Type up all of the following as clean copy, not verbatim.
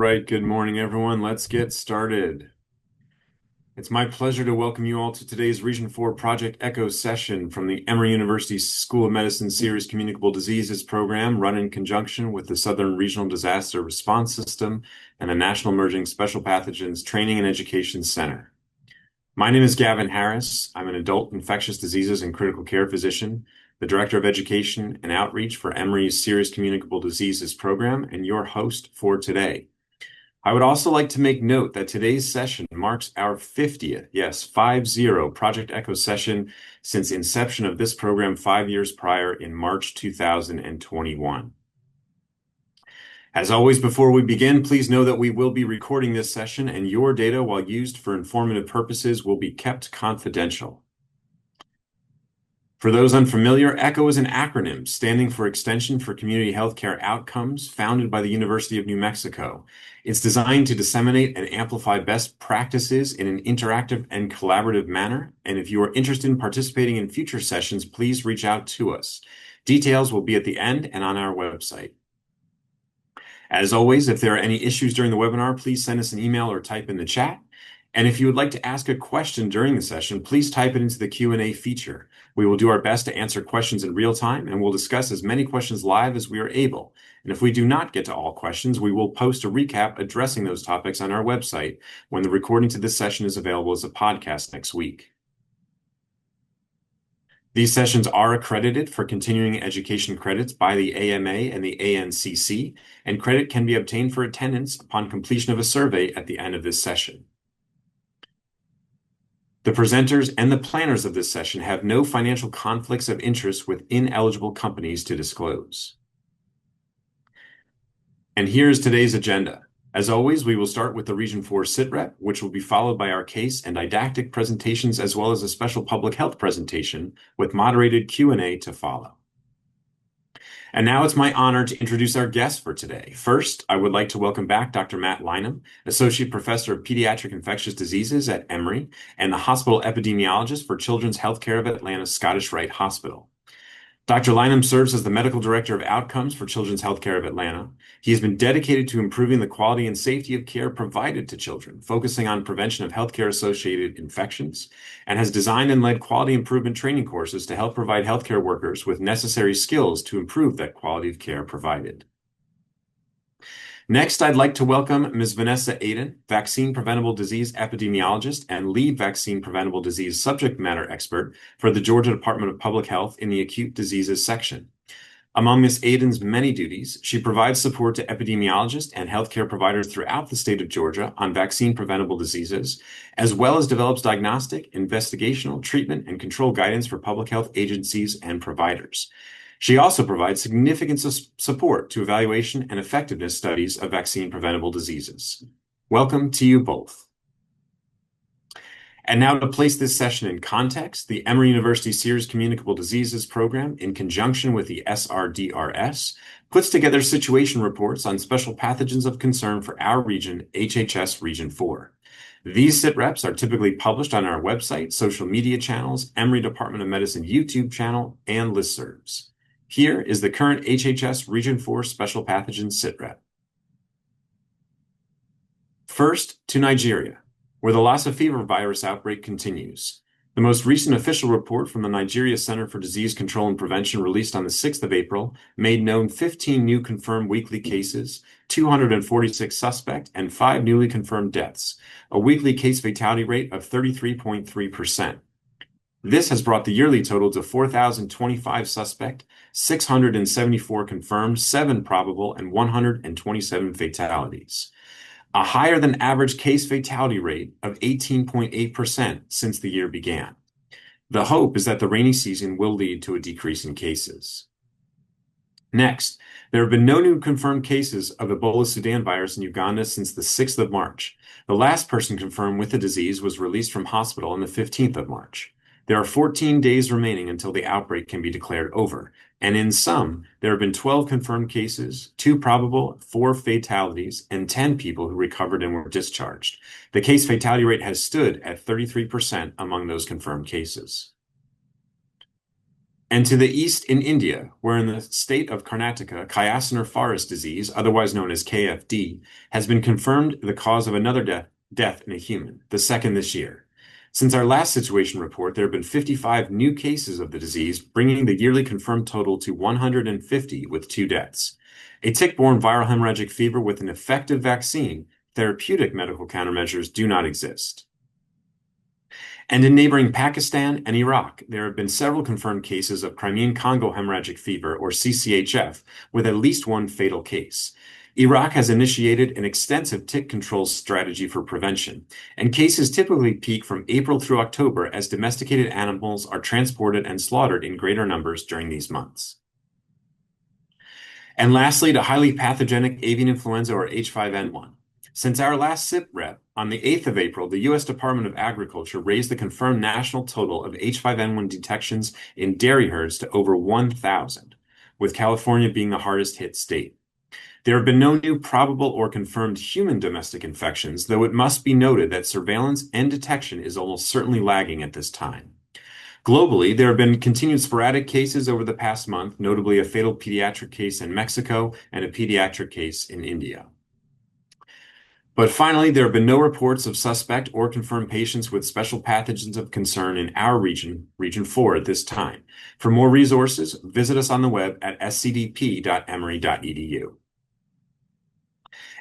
right, good morning, everyone. Let's get started. It's my pleasure to welcome you all to today's Region 4 Project Echo session from the Emory University School of Medicine Serious Communicable Diseases program, run in conjunction with the Southern Regional Disaster Response System and the National Emerging Special Pathogens Training and Education Center. My name is Gavin Harris. I'm an adult infectious diseases and critical care physician, the Director of Education and Outreach for Emory's Serious Communicable Diseases program, and your host for today. I would also like to make note that today's session marks our 50th, yes, 50 Project Echo session since inception of this program 5 years prior in March 2021. As always, before we begin, please know that we will be recording this session and your data, while used for informative purposes, will be kept confidential. For those unfamiliar, ECHO is an acronym standing for Extension for Community Healthcare Outcomes, founded by the University of New Mexico. It's designed to disseminate and amplify best practices in an interactive and collaborative manner. And if you are interested in participating in future sessions, please reach out to us. Details will be at the end and on our website. As always, if there are any issues during the webinar, please send us an email or type in the chat. And if you would like to ask a question during the session, please type it into the Q&A feature. We will do our best to answer questions in real time, and we'll discuss as many questions live as we are able. And if we do not get to all questions, we will post a recap addressing those topics on our website when the recording to this session is available as a podcast next week. These sessions are accredited for continuing education credits by the AMA and the ANCC, and credit can be obtained for attendance upon completion of a survey at the end of this session. The presenters and the planners of this session have no financial conflicts of interest with ineligible companies to disclose. And here's today's agenda. As always, we will start with the Region 4 SITREP, which will be followed by our case and didactic presentations, as well as a special public health presentation with moderated Q&A to follow. And now it's my honor to introduce our guests for today. First, I would like to welcome back Dr. Matt Linam, Associate Professor of Pediatric Infectious Diseases at Emory and the Hospital Epidemiologist for Children's Healthcare of Atlanta's Scottish Rite Hospital. Dr. Linam serves as the Medical Director of Outcomes for Children's Healthcare of Atlanta. He has been dedicated to improving the quality and safety of care provided to children, focusing on prevention of healthcare-associated infections, and has designed and led quality improvement training courses to help provide healthcare workers with necessary skills to improve that quality of care provided. Next, I'd like to welcome Ms. Vanessa Aden, Vaccine Preventable Disease Epidemiologist and Lead Vaccine Preventable Disease Subject Matter Expert for the Georgia Department of Public Health in the Acute Diseases section. Among Ms. Aden's many duties, she provides support to epidemiologists and healthcare providers throughout the state of Georgia on vaccine preventable diseases, as well as develops diagnostic, investigational, treatment, and control guidance for public health agencies and providers. She also provides significant support to evaluation and effectiveness studies of vaccine preventable diseases. Welcome to you both. And now, to place this session in context, the Emory University Serious Communicable Diseases program, in conjunction with the SRDRS, puts together situation reports on special pathogens of concern for our region, HHS Region 4. These SITREPs are typically published on our website, social media channels, Emory Department of Medicine YouTube channel, and listservs. Here is the current HHS Region 4 Special Pathogen SITREP. First, to Nigeria, where the Lassa fever virus outbreak continues. The most recent official report from the Nigeria Center for Disease Control and Prevention, released on the 6th of April, made known 15 new confirmed weekly cases, 246 suspect, and 5 newly confirmed deaths, a weekly case fatality rate of 33.3%. This has brought the yearly total to 4,025 suspect, 674 confirmed, 7 probable, and 127 fatalities. A higher than average case fatality rate of 18.8% since the year began. The hope is that the rainy season will lead to a decrease in cases. Next, there have been no new confirmed cases of Ebola Sudan virus in Uganda since the 6th of March. The last person confirmed with the disease was released from hospital on the 15th of March. There are 14 days remaining until the outbreak can be declared over, and in sum, there have been 12 confirmed cases, 2 probable, 4 fatalities, and 10 people who recovered and were discharged. The case fatality rate has stood at 33% among those confirmed cases. And to the east in India, where in the state of Karnataka, chiassoner forest disease, otherwise known as KFD, has been confirmed the cause of another death in a human, the second this year. Since our last situation report, there have been 55 new cases of the disease, bringing the yearly confirmed total to 150 with 2 deaths. A tick-borne viral hemorrhagic fever with an effective vaccine, therapeutic medical countermeasures do not exist. And in neighboring Pakistan and Iraq, there have been several confirmed cases of Crimean Congo hemorrhagic fever, or CCHF, with at least one fatal case. Iraq has initiated an extensive tick control strategy for prevention, and cases typically peak from April through October as domesticated animals are transported and slaughtered in greater numbers during these months. And lastly, to highly pathogenic avian influenza, or H5N1. Since our last SIP rep, on the 8th of April, the U.S. Department of Agriculture raised the confirmed national total of H5N1 detections in dairy herds to over 1,000, with California being the hardest hit state. There have been no new probable or confirmed human domestic infections, though it must be noted that surveillance and detection is almost certainly lagging at this time. Globally, there have been continued sporadic cases over the past month, notably a fatal pediatric case in Mexico and a pediatric case in India. But finally, there have been no reports of suspect or confirmed patients with special pathogens of concern in our region, Region 4, at this time. For more resources, visit us on the web at scdp.emory.edu.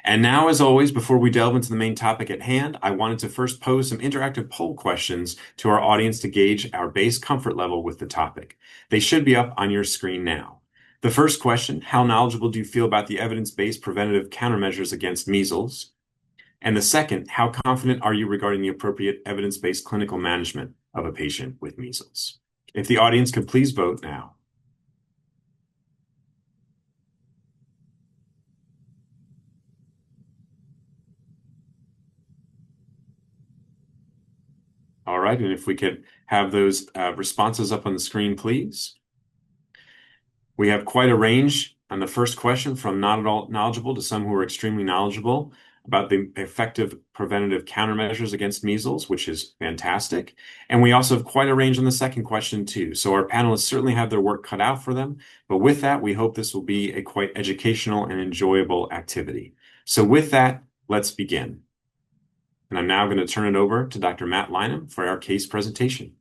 And now, as always, before we delve into the main topic at hand, I wanted to first pose some interactive poll questions to our audience to gauge our base comfort level with the topic. They should be up on your screen now. The first question, how knowledgeable do you feel about the evidence-based preventative countermeasures against measles? And the second, how confident are you regarding the appropriate evidence-based clinical management of a patient with measles? If the audience could please vote now. All right, and if we could have those responses up on the screen, please. We have quite a range on the first question, from not at all knowledgeable to some who are extremely knowledgeable about the effective preventative countermeasures against measles, which is fantastic. And we also have quite a range on the second question too. So our panelists certainly have their work cut out for them. But with that, we hope this will be a quite educational and enjoyable activity. So with that, let's begin. And I'm now going to turn it over to Dr. Matt Linam for our case presentation.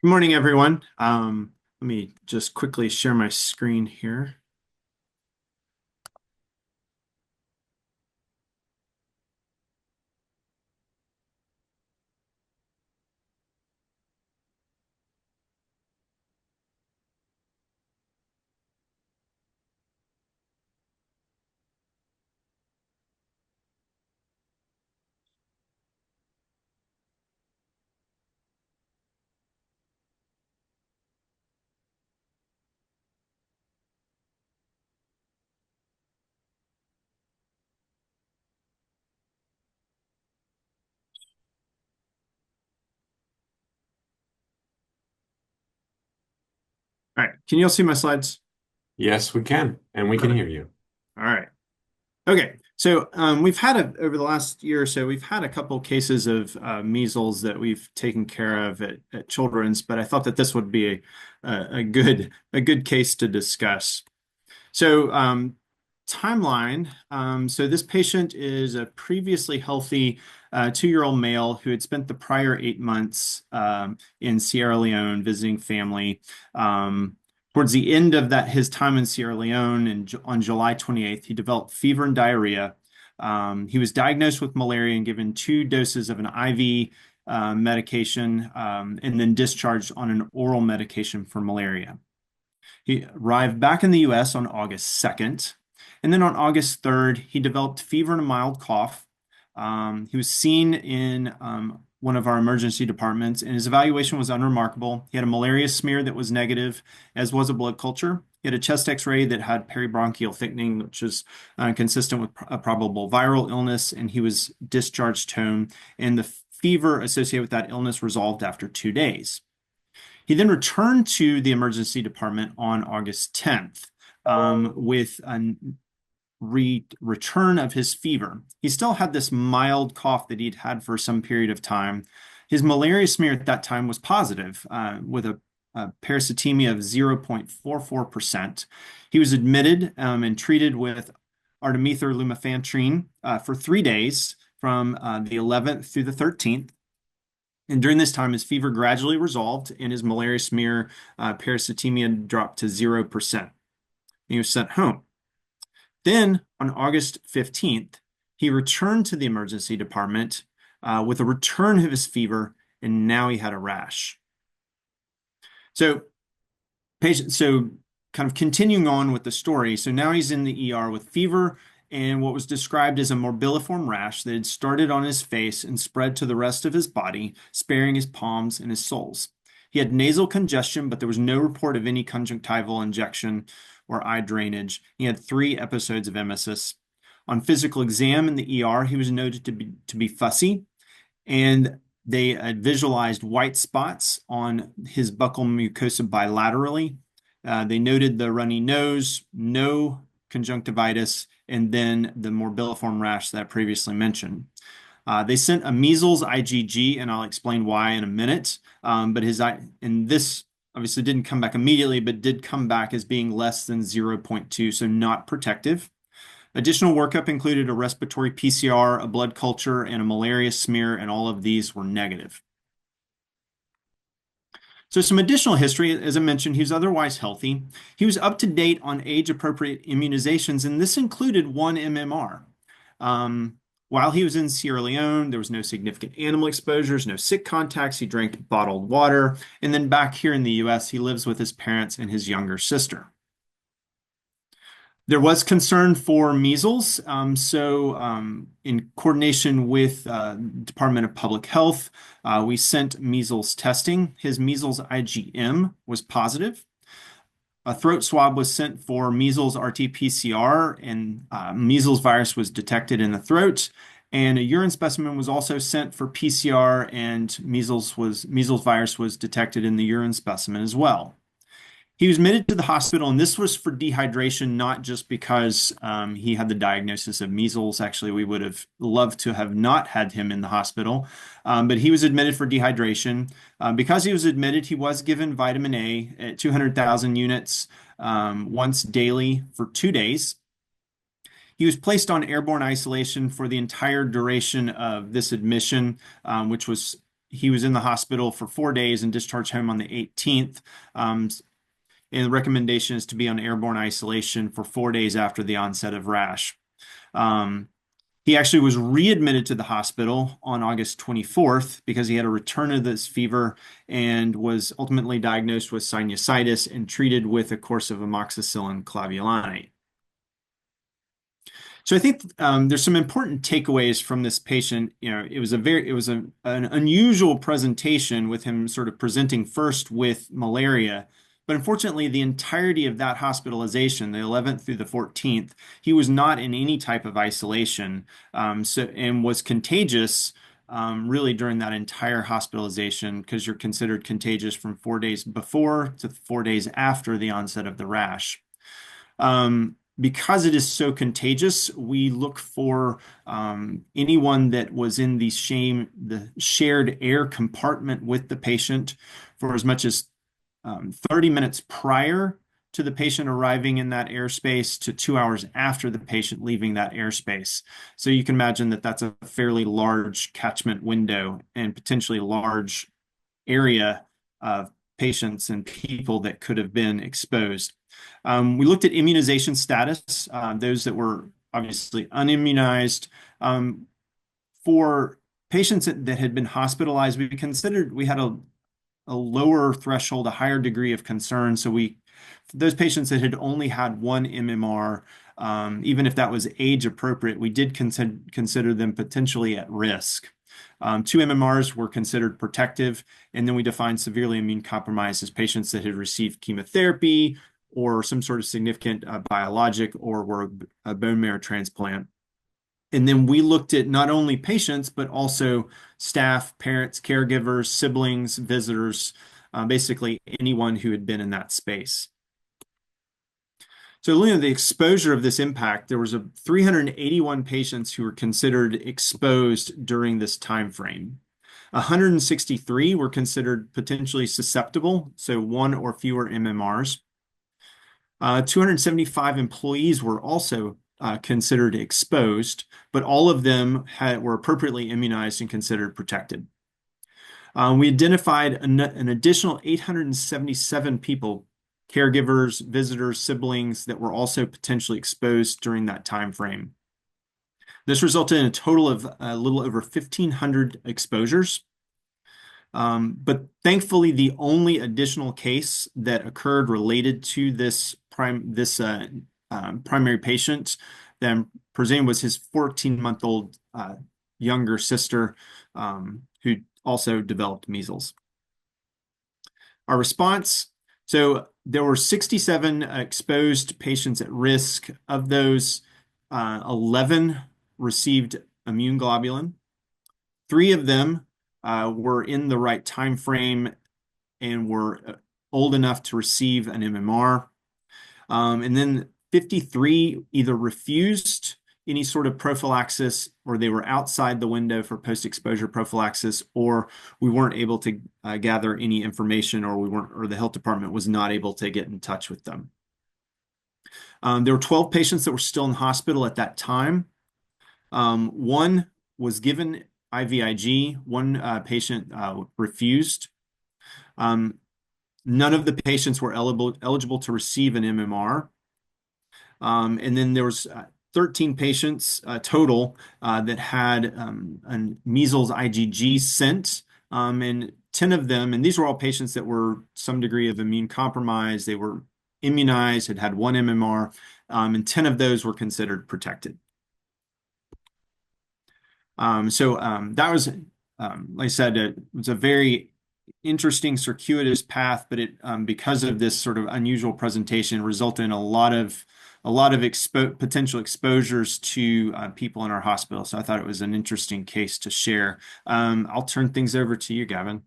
Good morning, everyone. Let me just quickly share my screen here. All right, can you all see my slides? Yes, we can, and we can hear you. All right. Okay, so we've had over the last year or so, we've had a couple cases of measles that we've taken care of at Children's, but I thought that this would be a good case to discuss. So timeline. So this patient is a previously healthy 2-year-old male who had spent the prior 8 months in Sierra Leone visiting family. Towards the end of his time in Sierra Leone, and on July 28th, he developed fever and diarrhea. He was diagnosed with malaria and given 2 doses of an IV medication, and then discharged on an oral medication for malaria. He arrived back in the US on August 2nd. And then on August 3rd, he developed fever and a mild cough. He was seen in one of our emergency departments, and his evaluation was unremarkable. He had a malaria smear that was negative, as was a blood culture. He had a chest X-ray that had peribronchial thickening, which is consistent with a probable viral illness, and he was discharged home. And the fever associated with that illness resolved after 2 days. He then returned to the emergency department on August 10th with a return of his fever. He still had this mild cough that he'd had for some period of time. His malaria smear at that time was positive with a parasitemia of 0.44%. He was admitted and treated with artemether lumefantrine for 3 days from the 11th through the 13th. And during this time, his fever gradually resolved and his malaria smear parasitemia dropped to 0%. He was sent home. Then on August 15th, he returned to the emergency department with a return of his fever, and now he had a rash. So kind of continuing on with the story. So now he's in the ER with fever and what was described as a morbilliform rash that had started on his face and spread to the rest of his body, sparing his palms and his soles. He had nasal congestion, but there was no report of any conjunctival injection or eye drainage. He had 3 episodes of emesis. On physical exam in the ER, he was noted to be fussy, and they had visualized white spots on his buccal mucosa bilaterally. They noted the runny nose, no conjunctivitis, and then the morbilliform rash that I previously mentioned. They sent a measles IgG, and I'll explain why in a minute. But this obviously didn't come back immediately, but did come back as being less than 0.2, so not protective. Additional workup included a respiratory PCR, a blood culture, and a malaria smear, and all of these were negative. So some additional history, as I mentioned, he was otherwise healthy. He was up to date on age-appropriate immunizations, and this included 1 MMR. While he was in Sierra Leone, there was no significant animal exposures, no sick contacts. He drank bottled water. And then back here in the US, he lives with his parents and his younger sister. There was concern for measles, in coordination with Department of Public Health, we sent measles testing. His measles IgM was positive. A throat swab was sent for measles RT-PCR, and measles virus was detected in the throat. And a urine specimen was also sent for PCR, and measles virus was detected in the urine specimen as well. He was admitted to the hospital, and this was for dehydration, not just because he had the diagnosis of measles. Actually, we would have loved to have not had him in the hospital, but he was admitted for dehydration. Because he was admitted, he was given vitamin A at 200,000 units once daily for 2 days. He was placed on airborne isolation for the entire duration of this admission, he was in the hospital for 4 days and discharged home on the 18th. And the recommendation is to be on airborne isolation for 4 days after the onset of rash. He actually was readmitted to the hospital on August 24th because he had a return of this fever and was ultimately diagnosed with sinusitis and treated with a course of amoxicillin clavulanate. So I think there's some important takeaways from this patient. It was an unusual presentation with him sort of presenting first with malaria. But unfortunately, the entirety of that hospitalization, the 11th through the 14th, he was not in any type of isolation and was contagious really during that entire hospitalization because you're considered contagious from 4 days before to 4 days after the onset of the rash. Because it is so contagious, we look for anyone that was in the shared air compartment with the patient for as much as 30 minutes prior to the patient arriving in that airspace to 2 hours after the patient leaving that airspace. So you can imagine that that's a fairly large catchment window and potentially large area of patients and people that could have been exposed. We looked at immunization status, those that were obviously unimmunized. For patients that had been hospitalized, we had a lower threshold, a higher degree of concern. So those patients that had only had 1 MMR, even if that was age appropriate, we did consider them potentially at risk. 2 MMRs were considered protective, and then we defined severely immune compromised as patients that had received chemotherapy or some sort of significant biologic or were a bone marrow transplant. And then we looked at not only patients, but also staff, parents, caregivers, siblings, visitors, basically anyone who had been in that space. So looking at the exposure of this impact, there was 381 patients who were considered exposed during this time frame. 163 were considered potentially susceptible, so one or fewer MMRs. 275 employees were also considered exposed, but all of them were appropriately immunized and considered protected. We identified an additional 877 people, caregivers, visitors, siblings, that were also potentially exposed during that time frame. This resulted in a total of a little over 1,500 exposures. But thankfully, the only additional case that occurred related to this primary patient then presented was his 14-month-old younger sister, who also developed measles. Our response, so there were 67 exposed patients at risk. Of those, 11 received immune globulin. 3 of them were in the right time frame and were old enough to receive an MMR. And then 53 either refused any sort of prophylaxis, or they were outside the window for post-exposure prophylaxis, or we weren't able to gather any information, or the health department was not able to get in touch with them. There were 12 patients that were still in the hospital at that time. One was given IVIG. One patient refused. None of the patients were eligible to receive an MMR. And then there was 13 patients total that had a measles IgG sent, and 10 of them, and these were all patients that were some degree of immune compromise. They were immunized, had one MMR, and 10 of those were considered protected. That was, like I said, it was a very interesting circuitous path, but it because of this sort of unusual presentation resulted in a lot of potential exposures to people in our hospital. So I thought it was an interesting case to share. I'll turn things over to you, Gavin.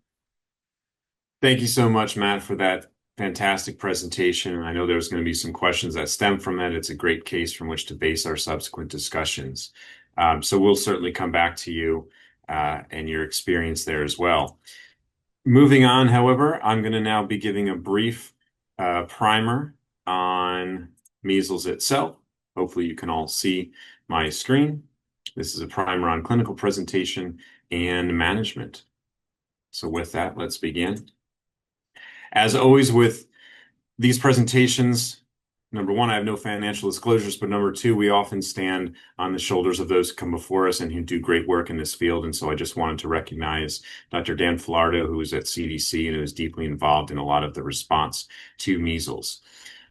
Thank you so much, Matt, for that fantastic presentation. And I know there's going to be some questions that stem from it. It's a great case from which to base our subsequent discussions. So we'll certainly come back to you and your experience there as well. Moving on, however, I'm going to now be giving a brief primer on measles itself. Hopefully you can all see my screen. This is a primer on clinical presentation and management. So with that, let's begin. As always with these presentations, number one, I have no financial disclosures, but number two, we often stand on the shoulders of those who come before us and who do great work in this field. And so I just wanted to recognize Dr. Dan Filardo, who is at CDC and who is deeply involved in a lot of the response to measles.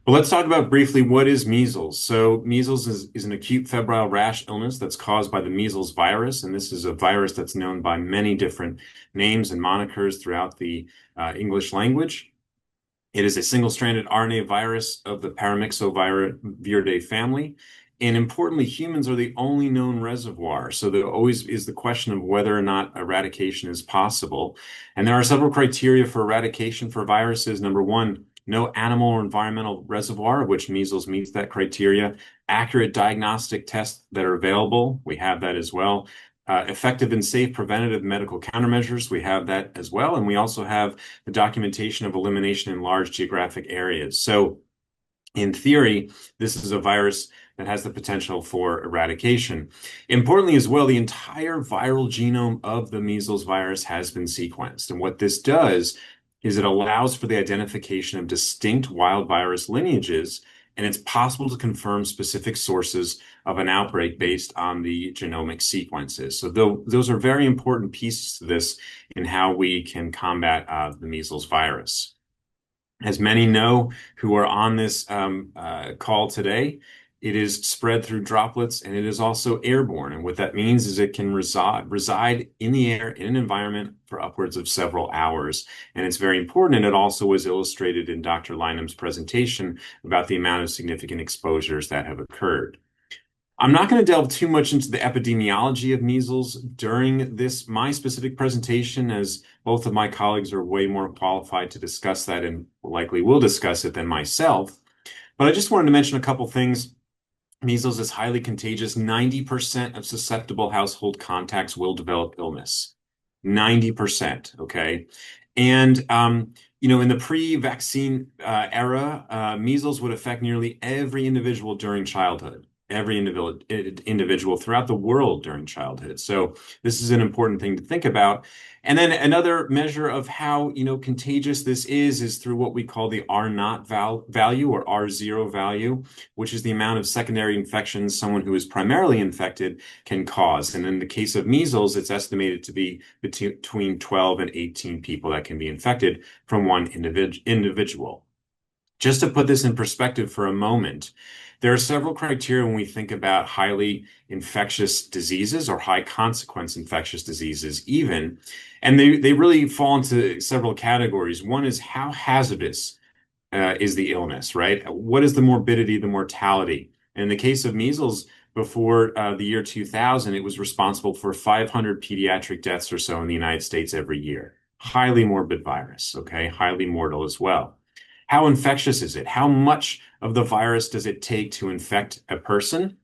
But let's talk about briefly what is measles. So measles is an acute febrile rash illness that's caused by the measles virus. And this is a virus that's known by many different names and monikers throughout the English language. It is a single-stranded RNA virus of the Paramyxoviridae family. And importantly, humans are the only known reservoir. So there always is the question of whether or not eradication is possible. And there are several criteria for eradication for viruses. Number one, no animal or environmental reservoir, of which measles meets that criteria. Accurate diagnostic tests that are available, we have that as well. Effective and safe preventative medical countermeasures, we have that as well. And we also have the documentation of elimination in large geographic areas. So in theory, this is a virus that has the potential for eradication. Importantly as well, the entire viral genome of the measles virus has been sequenced. And what this does is it allows for the identification of distinct wild virus lineages, and it's possible to confirm specific sources of an outbreak based on the genomic sequences. So those are very important pieces to this in how we can combat the measles virus. As many know who are on this call today, it is spread through droplets and it is also airborne. And what that means is it can reside in the air in an environment for upwards of several hours. And it's very important. And it also was illustrated in Dr. Linam's presentation about the amount of significant exposures that have occurred. I'm not going to delve too much into the epidemiology of measles during my specific presentation, as both of my colleagues are way more qualified to discuss that and likely will discuss it than myself. But I just wanted to mention a couple things. Measles is highly contagious. 90% of susceptible household contacts will develop illness. 90%, okay? And, in the pre-vaccine era, measles would affect nearly every individual during childhood, every individual throughout the world during childhood. So this is an important thing to think about. And then another measure of how, contagious this is through what we call the R naught value or R0 value, which is the amount of secondary infections someone who is primarily infected can cause. And in the case of measles, it's estimated to be between 12 and 18 people that can be infected from one individual. Just to put this in perspective for a moment, there are several criteria when we think about highly infectious diseases or high consequence infectious diseases even, and they really fall into several categories. One is how hazardous is the illness, right? What is the morbidity, the mortality? And in the case of measles, before the year 2000, it was responsible for 500 pediatric deaths or so in the United States every year. Highly morbid virus, okay? Highly mortal as well. How infectious is it? How much of the virus does it take to infect a person?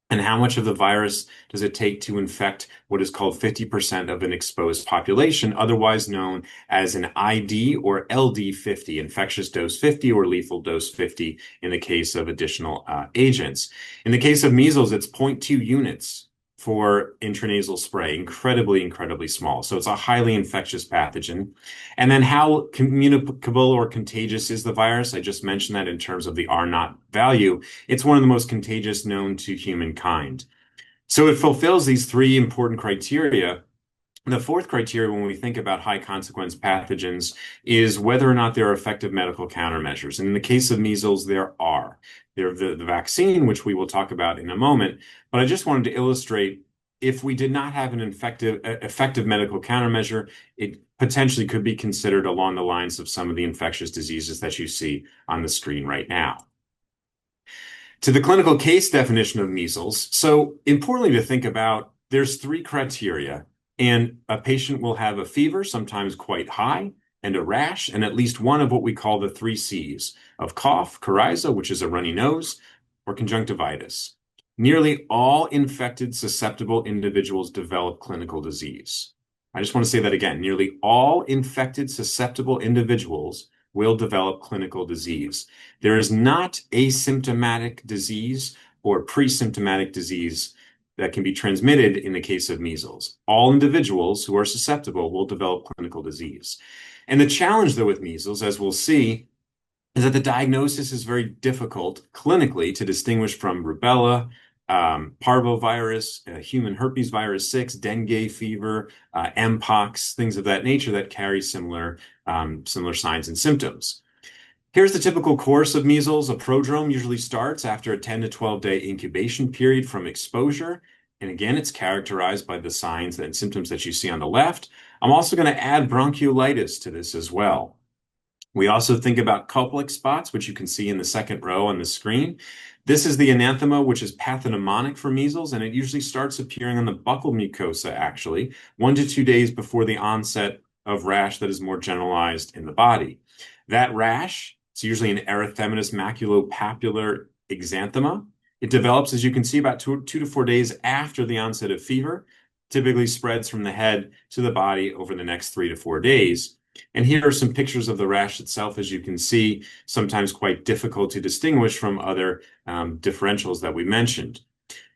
And how much of the virus does it take to infect what is called 50% of an exposed population, otherwise known as an ID or LD50, infectious dose 50 or lethal dose 50 in the case of additional agents. In the case of measles, it's 0.2 units for intranasal spray, incredibly small. So it's a highly infectious pathogen. And then how communicable or contagious is the virus? I just mentioned that in terms of the R naught value. It's one of the most contagious known to humankind. So it fulfills these three important criteria. The fourth criteria when we think about high consequence pathogens is whether or not there are effective medical countermeasures. And in the case of measles, there are. There's the vaccine, which we will talk about in a moment. But I just wanted to illustrate if we did not have an effective medical countermeasure, it potentially could be considered along the lines of some of the infectious diseases that you see on the screen right now. To the clinical case definition of measles, so importantly to think about, there's three criteria. And a patient will have a fever, sometimes quite high, and a rash, and at least one of what we call the three C's of cough, coryza, which is a runny nose, or conjunctivitis. Nearly all infected susceptible individuals develop clinical disease. I just want to say that again. Nearly all infected susceptible individuals will develop clinical disease. There is not asymptomatic disease or pre-symptomatic disease that can be transmitted in the case of measles. All individuals who are susceptible will develop clinical disease. And the challenge, though, with measles, as we'll see, is that the diagnosis is very difficult clinically to distinguish from rubella, parvovirus, human herpes virus 6, dengue fever, mpox, things of that nature that carry similar signs and symptoms. Here's the typical course of measles. A prodrome usually starts after a 10 to 12-day incubation period from exposure. And again, it's characterized by the signs and symptoms that you see on the left. I'm also going to add bronchiolitis to this as well. We also think about Koplik spots, which you can see in the second row on the screen. This is the ananthema, which is pathognomonic for measles, and it usually starts appearing on the buccal mucosa, actually, 1 to 2 days before the onset of rash that is more generalized in the body. That rash, it's usually an erythematous maculopapular exanthema. It develops, as you can see, about 2 to 4 days after the onset of fever, typically spreads from the head to the body over the next 3 to 4 days. And here are some pictures of the rash itself, as you can see, sometimes quite difficult to distinguish from other differentials that we mentioned.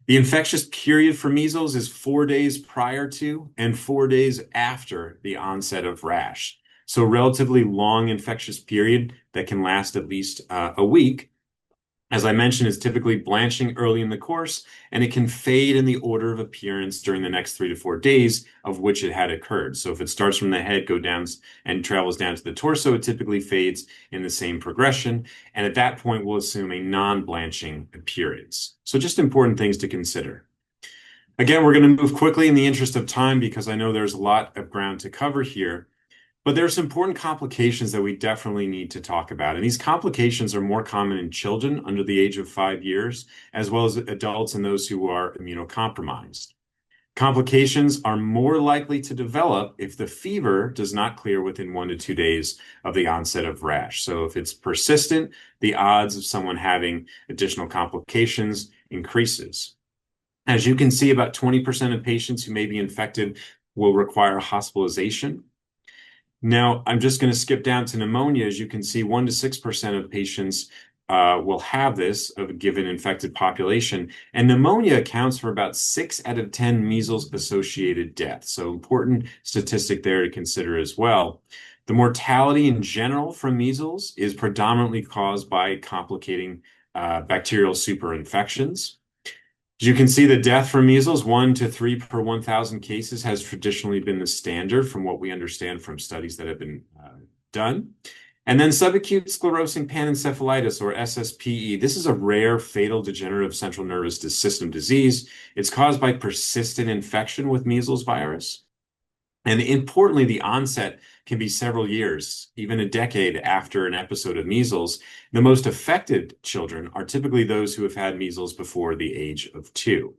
The infectious period for measles is 4 days prior to and 4 days after the onset of rash. So relatively long infectious period that can last at least a week. As I mentioned, is typically blanching early in the course, and it can fade in the order of appearance during the next 3 to 4 days of which it had occurred. So if it starts from the head, goes down and travels down to the torso, it typically fades in the same progression. And at that point, we'll assume a non-blanching appearance. So just important things to consider. Again, we're going to move quickly in the interest of time because I know there's a lot of ground to cover here. But there are some important complications that we definitely need to talk about. And these complications are more common in children under the age of 5 years, as well as adults and those who are immunocompromised. Complications are more likely to develop if the fever does not clear within 1 to 2 days of the onset of rash. So if it's persistent, the odds of someone having additional complications increases. As you can see, about 20% of patients who may be infected will require hospitalization. Now, I'm just going to skip down to pneumonia. As you can see, 1 to 6% of patients will have this of a given infected population. And pneumonia accounts for about 6 out of 10 measles-associated deaths. So important statistic there to consider as well. The mortality in general from measles is predominantly caused by complicating bacterial superinfections. As you can see, the death from measles, 1 to 3 per 1,000 cases, has traditionally been the standard from what we understand from studies that have been done. And then subacute sclerosing panencephalitis, or SSPE. This is a rare fatal degenerative central nervous system disease. It's caused by persistent infection with measles virus. And importantly, the onset can be several years, even a decade after an episode of measles. The most affected children are typically those who have had measles before the age of 2.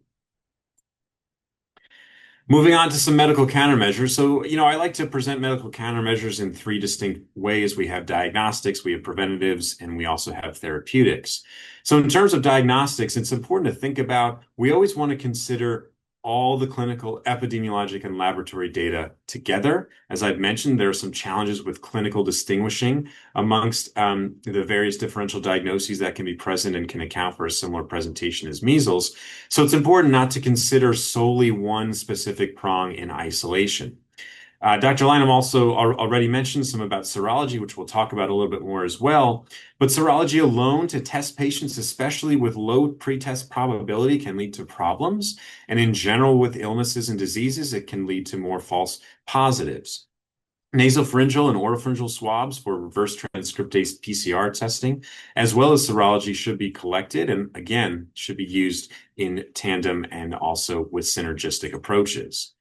Moving on to some medical countermeasures. So, I like to present medical countermeasures in 3 distinct ways. We have diagnostics, we have preventatives, and we also have therapeutics. So in terms of diagnostics, it's important to think about, we always want to consider all the clinical, epidemiologic, and laboratory data together. As I've mentioned, there are some challenges with clinical distinguishing amongst the various differential diagnoses that can be present and can account for a similar presentation as measles. So it's important not to consider solely one specific prong in isolation. Dr. Linam also already mentioned some about serology, which we'll talk about a little bit more as well. But serology alone to test patients, especially with low pretest probability, can lead to problems. And in general, with illnesses and diseases, it can lead to more false positives. Nasopharyngeal and oropharyngeal swabs for reverse transcriptase PCR testing, as well as serology, should be collected and, again, should be used in tandem and also with synergistic approaches.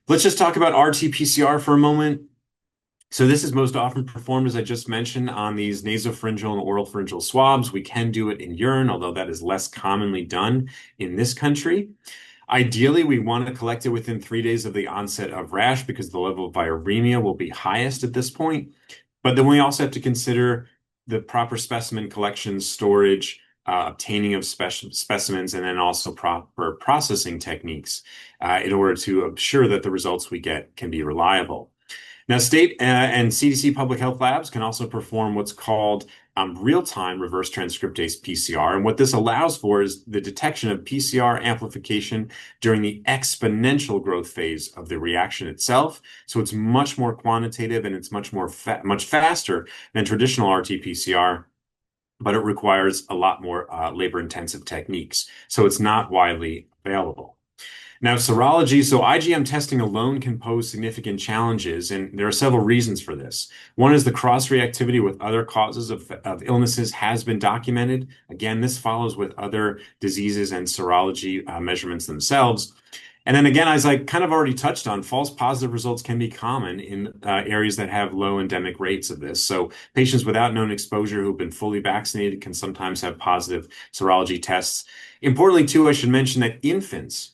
Let's just talk about RT-PCR for a moment. So this is most often performed, as I just mentioned, on these nasopharyngeal and oropharyngeal swabs. We can do it in urine, although that is less commonly done in this country. Ideally, we want to collect it within 3 days of the onset of rash because the level of viremia will be highest at this point. But then we also have to consider the proper specimen collection, storage, obtaining of specimens, and then also proper processing techniques in order to ensure that the results we get can be reliable. Now, state and CDC public health labs can also perform what's called real-time reverse transcriptase PCR. And what this allows for is the detection of PCR amplification during the exponential growth phase of the reaction itself. So it's much more quantitative and it's much faster than traditional RT-PCR, but it requires a lot more labor-intensive techniques. So it's not widely available. Now, serology, so IgM testing alone can pose significant challenges, and there are several reasons for this. One is the cross-reactivity with other causes of illnesses has been documented. Again, this follows with other diseases and serology measurements themselves. And then again, as I kind of already touched on, false positive results can be common in areas that have low endemic rates of this. So patients without known exposure who've been fully vaccinated can sometimes have positive serology tests. Importantly, too, I should mention that infants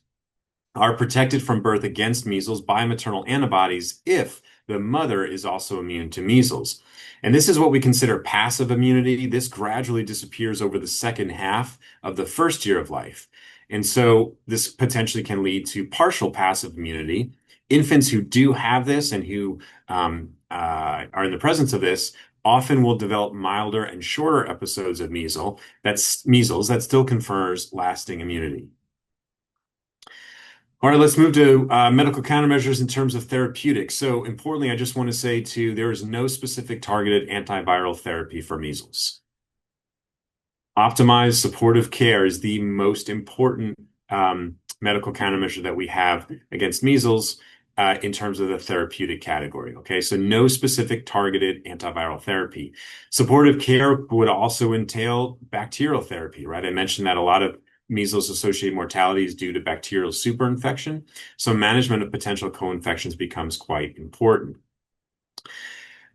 are protected from birth against measles by maternal antibodies if the mother is also immune to measles. And this is what we consider passive immunity. This gradually disappears over the second half of the first year of life. And so this potentially can lead to partial passive immunity. Infants who do have this and who are in the presence of this often will develop milder and shorter episodes of measles that still confers lasting immunity. All right, let's move to medical countermeasures in terms of therapeutics. So importantly, I just want to say too, there is no specific targeted antiviral therapy for measles. Optimized supportive care is the most important medical countermeasure that we have against measles in terms of the therapeutic category. Okay, so no specific targeted antiviral therapy. Supportive care would also entail bacterial therapy, right? I mentioned that a lot of measles-associated mortality is due to bacterial superinfection. So management of potential co-infections becomes quite important.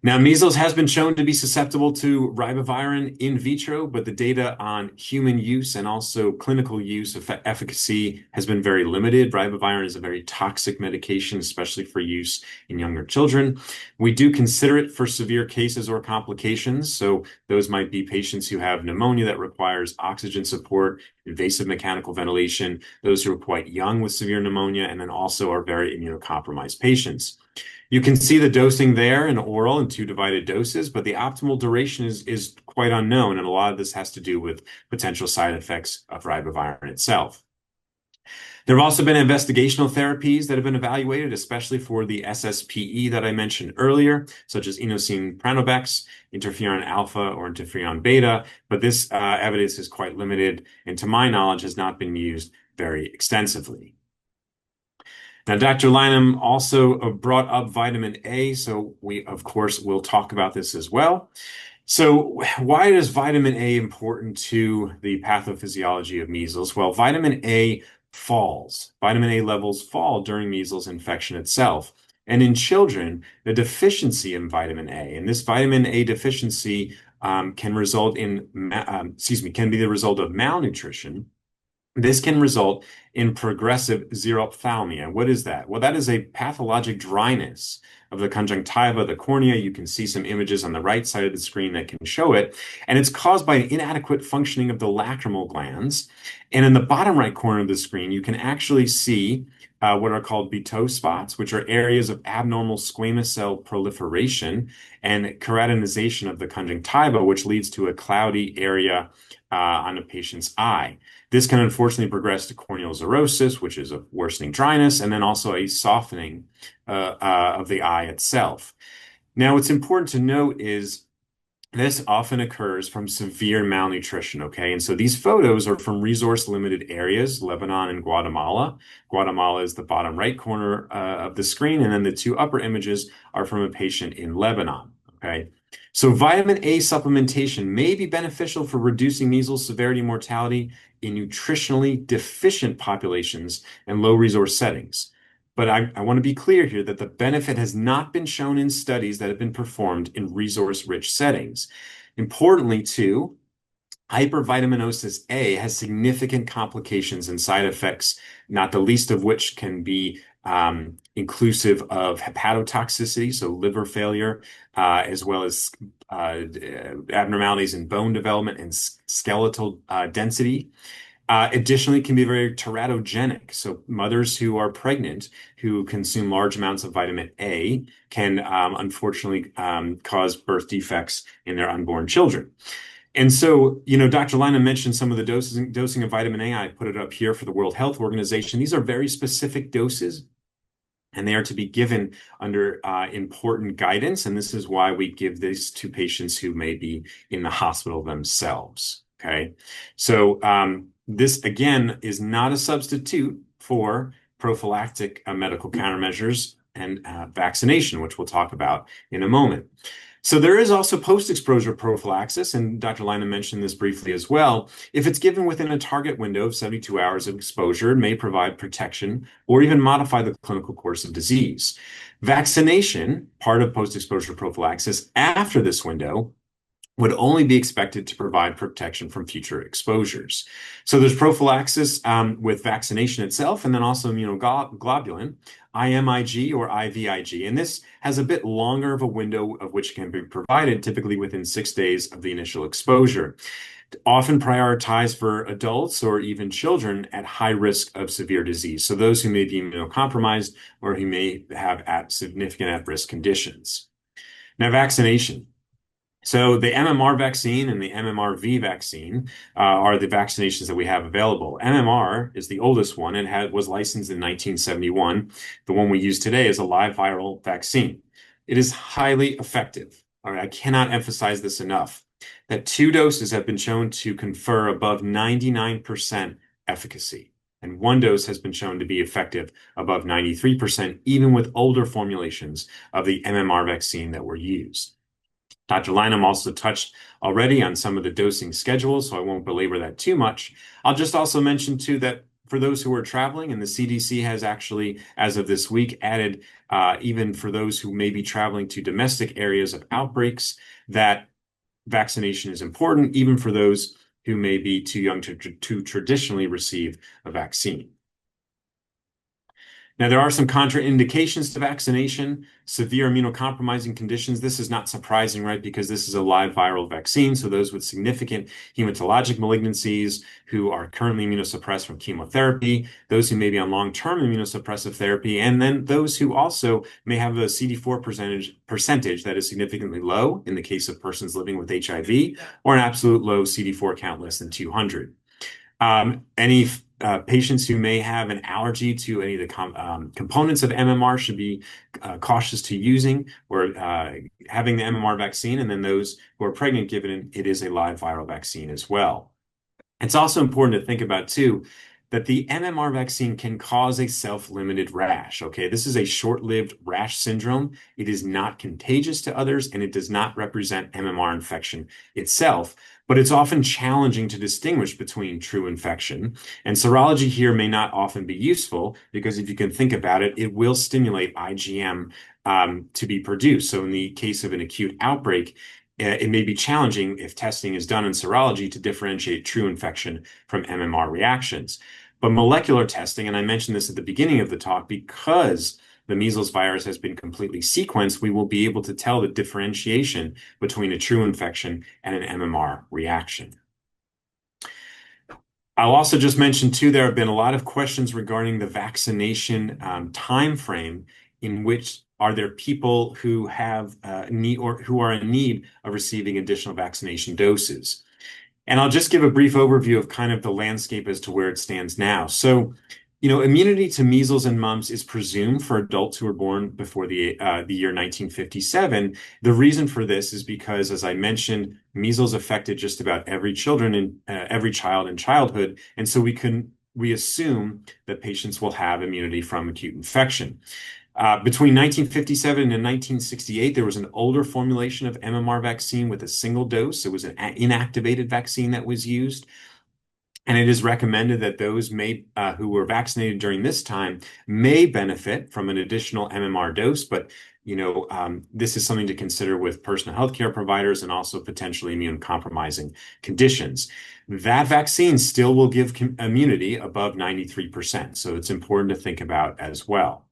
Now, measles has been shown to be susceptible to ribavirin in vitro, but the data on human use and also clinical use of efficacy has been very limited. Ribavirin is a very toxic medication, especially for use in younger children. We do consider it for severe cases or complications. So those might be patients who have pneumonia that requires oxygen support, invasive mechanical ventilation, those who are quite young with severe pneumonia, and then also are very immunocompromised patients. You can see the dosing there in oral and two divided doses, but the optimal duration is quite unknown, and a lot of this has to do with potential side effects of ribavirin itself. There have also been investigational therapies that have been evaluated, especially for the SSPE that I mentioned earlier, such as inosine pranobex, interferon alpha, or interferon beta, but this evidence is quite limited and, to my knowledge, has not been used very extensively. Now, Dr. Linam also brought up vitamin A, so we, of course, will talk about this as well. So why is vitamin A important to the pathophysiology of measles? Well, vitamin A falls. Vitamin A levels fall during measles infection itself. And in children, the deficiency in vitamin A, and this vitamin A deficiency can result in, can be the result of malnutrition. This can result in progressive xerophthalmia. What is that? Well, that is a pathologic dryness of the conjunctiva, the cornea. You can see some images on the right side of the screen that can show it. And it's caused by an inadequate functioning of the lacrimal glands. And in the bottom right corner of the screen, you can actually see what are called Beteau spots, which are areas of abnormal squamous cell proliferation and keratinization of the conjunctiva, which leads to a cloudy area on a patient's eye. This can unfortunately progress to corneal xerosis, which is a worsening dryness, and then also a softening of the eye itself. Now, what's important to note is this often occurs from severe malnutrition, okay? And so these photos are from resource-limited areas, Lebanon and Guatemala. Guatemala is the bottom right corner of the screen, and then the two upper images are from a patient in Lebanon, okay? So vitamin A supplementation may be beneficial for reducing measles severity and mortality in nutritionally deficient populations and low resource settings. But I want to be clear here that the benefit has not been shown in studies that have been performed in resource-rich settings. Importantly, too, hypervitaminosis A has significant complications and side effects, not the least of which can be inclusive of hepatotoxicity, so liver failure, as well as abnormalities in bone development and skeletal density. Additionally, it can be very teratogenic. So mothers who are pregnant who consume large amounts of vitamin A can unfortunately cause birth defects in their unborn children. And so, Dr. Linam mentioned some of the dosing of vitamin A. I put it up here for the World Health Organization. These are very specific doses, and they are to be given under important guidance. And this is why we give this to patients who may be in the hospital themselves. Okay. So this, again, is not a substitute for prophylactic medical countermeasures and vaccination, which we'll talk about in a moment. So there is also post-exposure prophylaxis, and Dr. Linam mentioned this briefly as well. If it's given within a target window of 72 hours of exposure, it may provide protection or even modify the clinical course of disease. Vaccination, part of post-exposure prophylaxis after this window, would only be expected to provide protection from future exposures. So there's prophylaxis with vaccination itself, and then also immunoglobulin, IMIG or IVIG. And this has a bit longer of a window of which can be provided, typically within 6 days of the initial exposure. Often prioritized for adults or even children at high risk of severe disease. So those who may be immunocompromised or who may have significant at-risk conditions. Now, vaccination. So the MMR vaccine and the MMRV vaccine are the vaccinations that we have available. MMR is the oldest one and was licensed in 1971. The one we use today is a live viral vaccine. It is highly effective. All right, I cannot emphasize this enough, that 2 doses have been shown to confer above 99% efficacy. And 1 dose has been shown to be effective above 93%, even with older formulations of the MMR vaccine that were used. Dr. Linam also touched already on some of the dosing schedules, so I won't belabor that too much. I'll just also mention, too, that for those who are traveling, and the CDC has actually, as of this week, added even for those who may be traveling to domestic areas of outbreaks, that vaccination is important, even for those who may be too young to traditionally receive a vaccine. Now, there are some contraindications to vaccination, severe immunocompromising conditions. This is not surprising, right? Because this is a live viral vaccine. So those with significant hematologic malignancies who are currently immunosuppressed from chemotherapy, those who may be on long-term immunosuppressive therapy, and then those who also may have a CD4 percentage that is significantly low in the case of persons living with HIV, or an absolute low CD4 count less than 200. Any patients who may have an allergy to any of the components of MMR should be cautious to using or having the MMR vaccine, and then those who are pregnant, given it is a live viral vaccine as well. It's also important to think about, too, that the MMR vaccine can cause a self-limited rash. Okay, this is a short-lived rash syndrome. It is not contagious to others, and it does not represent MMR infection itself, but it's often challenging to distinguish between true infection. And serology here may not often be useful because if you can think about it, it will stimulate IgM to be produced. So in the case of an acute outbreak, it may be challenging if testing is done in serology to differentiate true infection from MMR reactions. But molecular testing, and I mentioned this at the beginning of the talk, because the measles virus has been completely sequenced, we will be able to tell the differentiation between a true infection and an MMR reaction. I'll also just mention, too, there have been a lot of questions regarding the vaccination time frame, in which are there people who have need or who are in need of receiving additional vaccination doses. And I'll just give a brief overview of kind of the landscape as to where it stands now. So, immunity to measles and mumps is presumed for adults who were born before the year 1957. The reason for this is because, as I mentioned, measles affected just about every child in childhood, and so we assume that patients will have immunity from acute infection. Between 1957 and 1968, there was an older formulation of MMR vaccine with a single dose. It was an inactivated vaccine that was used. And it is recommended that those who were vaccinated during this time may benefit from an additional MMR dose, but this is something to consider with personal healthcare providers and also potentially immune compromising conditions. That vaccine still will give immunity above 93%, so it's important to think about as well.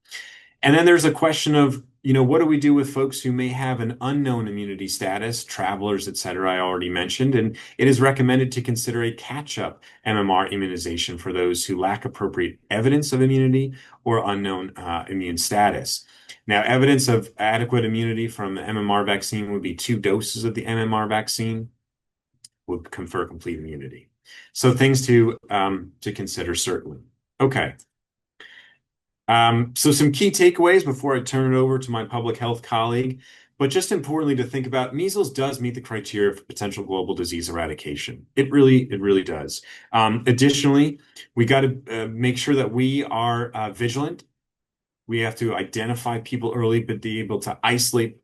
And then there's a question of, what do we do with folks who may have an unknown immunity status, travelers, et cetera, I already mentioned, and it is recommended to consider a catch-up MMR immunization for those who lack appropriate evidence of immunity or unknown immune status. Now, evidence of adequate immunity from the MMR vaccine would be 2 doses of the MMR vaccine would confer complete immunity. So things to consider, certainly. Okay. So some key takeaways before I turn it over to my public health colleague, but just importantly to think about, measles does meet the criteria for potential global disease eradication. It really does. Additionally, we got to make sure that we are vigilant. We have to identify people early, but be able to isolate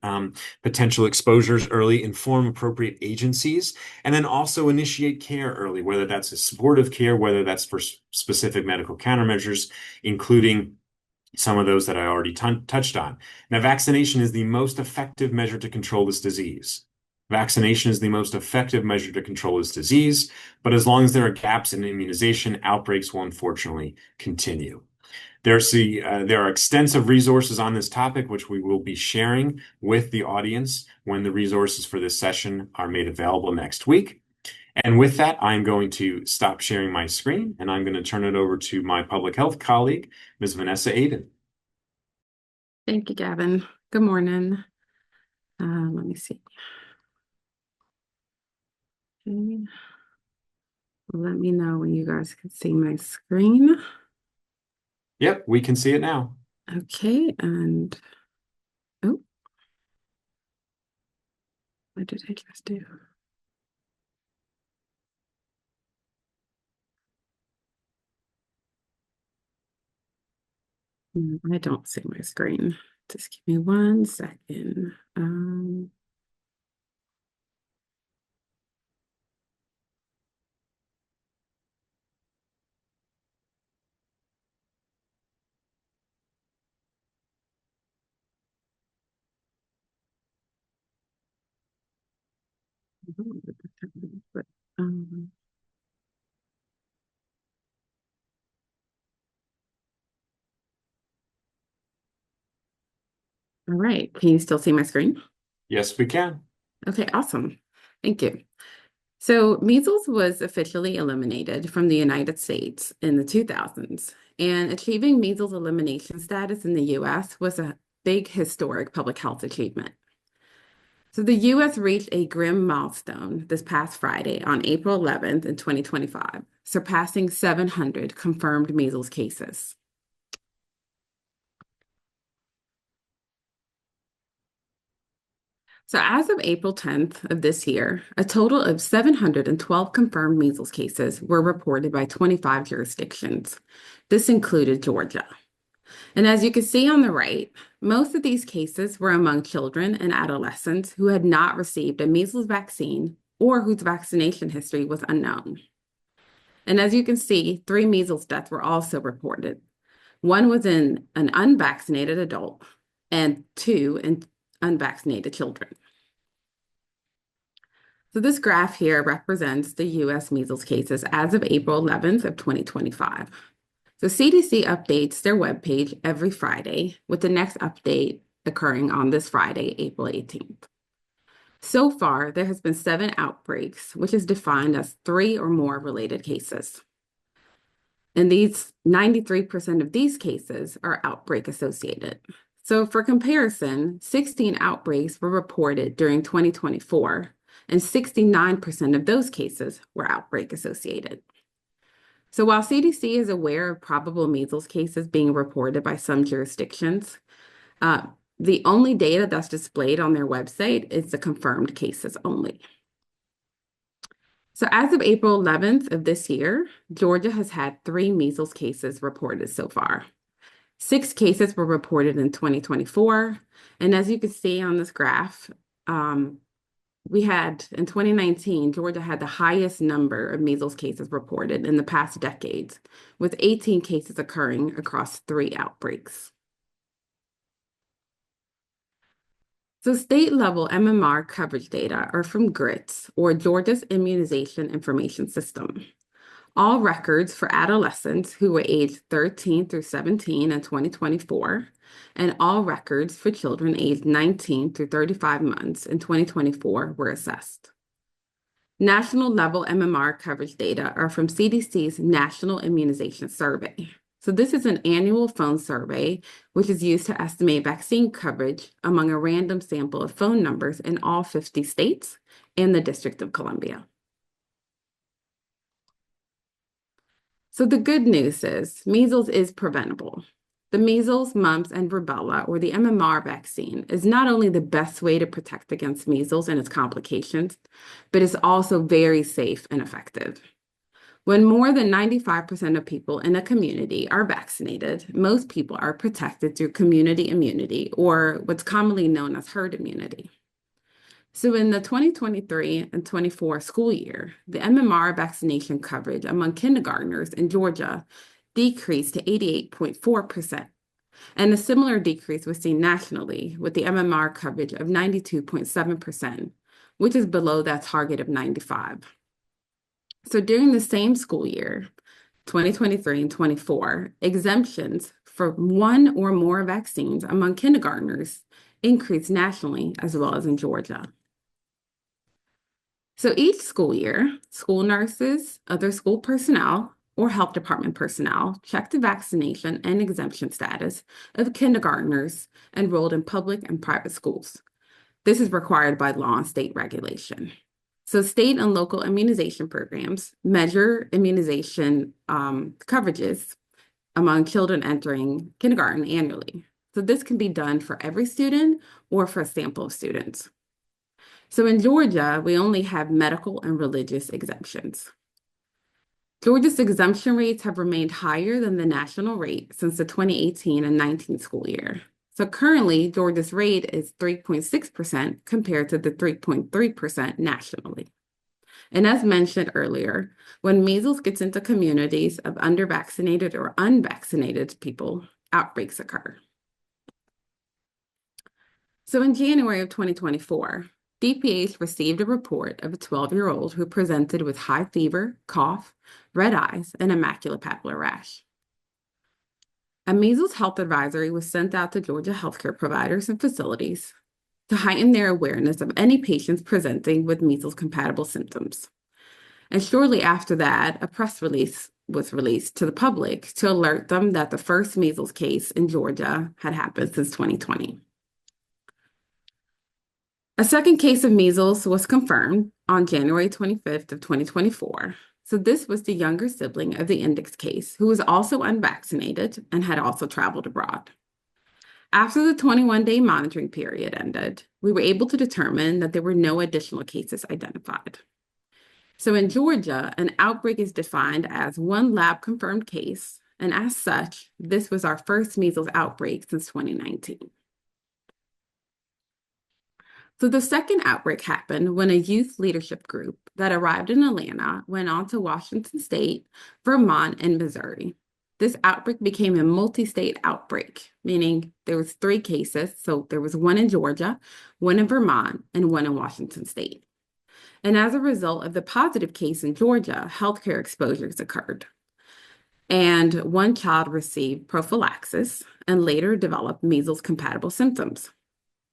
potential exposures early, inform appropriate agencies, and then also initiate care early, whether that's a supportive care, whether that's for specific medical countermeasures, including some of those that I already touched on. Now, vaccination is the most effective measure to control this disease. Vaccination is the most effective measure to control this disease, but as long as there are gaps in immunization, outbreaks will unfortunately continue. There are extensive resources on this topic, which we will be sharing with the audience when the resources for this session are made available next week. And with that, I'm going to stop sharing my screen, and I'm going to turn it over to my public health colleague, Ms. Vanessa Aiden. Thank you, Gavin. Good morning. Let me see. Okay. Let me know when you guys can see my screen. Yep, we can see it now. Okay, and oh, what did I just do? I don't see my screen. Just give me 1 second. But, um, all right. Can you still see my screen? Yes, we can. Okay, awesome. Thank you. So measles was officially eliminated from the United States in the 2000s, and achieving measles elimination status in the US was a big historic public health achievement. So the US reached a grim milestone this past Friday on April 11th in 2025, surpassing 700 confirmed measles cases. So as of April 10th of this year, a total of 712 confirmed measles cases were reported by 25 jurisdictions. This included Georgia. And as you can see on the right, most of these cases were among children and adolescents who had not received a measles vaccine or whose vaccination history was unknown. And as you can see, 3 measles deaths were also reported. One was in an unvaccinated adult and 2 in unvaccinated children. So this graph here represents the US measles cases as of April 11th of 2025. So CDC updates their webpage every Friday, with the next update occurring on this Friday, April 18th. So far, there has been 7 outbreaks, which is defined as 3 or more related cases. And these 93% of these cases are outbreak associated. So for comparison, 16 outbreaks were reported during 2024, and 69% of those cases were outbreak associated. So while CDC is aware of probable measles cases being reported by some jurisdictions, the only data that's displayed on their website is the confirmed cases only. So as of April 11th of this year, Georgia has had 3 measles cases reported so far. 6 cases were reported in 2024. And as you can see on this graph, we had in 2019, Georgia had the highest number of measles cases reported in the past decades, with 18 cases occurring across 3 outbreaks. So state-level MMR coverage data are from GRITS, or Georgia's Immunization Information System. All records for adolescents who were aged 13 through 17 in 2024, and all records for children aged 19 through 35 months in 2024 were assessed. National level MMR coverage data are from CDC's National Immunization Survey. So this is an annual phone survey, which is used to estimate vaccine coverage among a random sample of phone numbers in all 50 states and the District of Columbia. So the good news is measles is preventable. The measles, mumps, and rubella, or the MMR vaccine, is not only the best way to protect against measles and its complications, but it's also very safe and effective. When more than 95% of people in a community are vaccinated, most people are protected through community immunity, or what's commonly known as herd immunity. So in the 2023 and 24 school year, the MMR vaccination coverage among kindergartners in Georgia decreased to 88.4%. And a similar decrease was seen nationally with the MMR coverage of 92.7%, which is below that target of 95%. So during the same school year, 2023 and 24, exemptions for 1 or more vaccines among kindergartners increased nationally as well as in Georgia. So each school year, school nurses, other school personnel, or health department personnel check the vaccination and exemption status of kindergartners enrolled in public and private schools. This is required by law and state regulation. So state and local immunization programs measure immunization coverages among children entering kindergarten annually. So this can be done for every student or for a sample of students. So in Georgia, we only have medical and religious exemptions. Georgia's exemption rates have remained higher than the national rate since the 2018 and 19 school year. So currently, Georgia's rate is 3.6% compared to the 3.3% nationally. And as mentioned earlier, when measles gets into communities of undervaccinated or unvaccinated people, outbreaks occur. So in January of 2024, DPH received a report of a 12-year-old who presented with high fever, cough, red eyes, and a maculopapular rash. A measles health advisory was sent out to Georgia healthcare providers and facilities to heighten their awareness of any patients presenting with measles-compatible symptoms. And shortly after that, a press release was released to the public to alert them that the first measles case in Georgia had happened since 2020. A second case of measles was confirmed on January 25th of 2024. So this was the younger sibling of the index case who was also unvaccinated and had also traveled abroad. After the 21-day monitoring period ended, we were able to determine that there were no additional cases identified. So in Georgia, an outbreak is defined as one lab-confirmed case, and as such, this was our first measles outbreak since 2019. So the second outbreak happened when a youth leadership group that arrived in Atlanta went on to Washington State, Vermont, and Missouri. This outbreak became a multi-state outbreak, meaning there was 3 cases. So there was one in Georgia, one in Vermont, and one in Washington State. And as a result of the positive case in Georgia, healthcare exposures occurred. And one child received prophylaxis and later developed measles-compatible symptoms.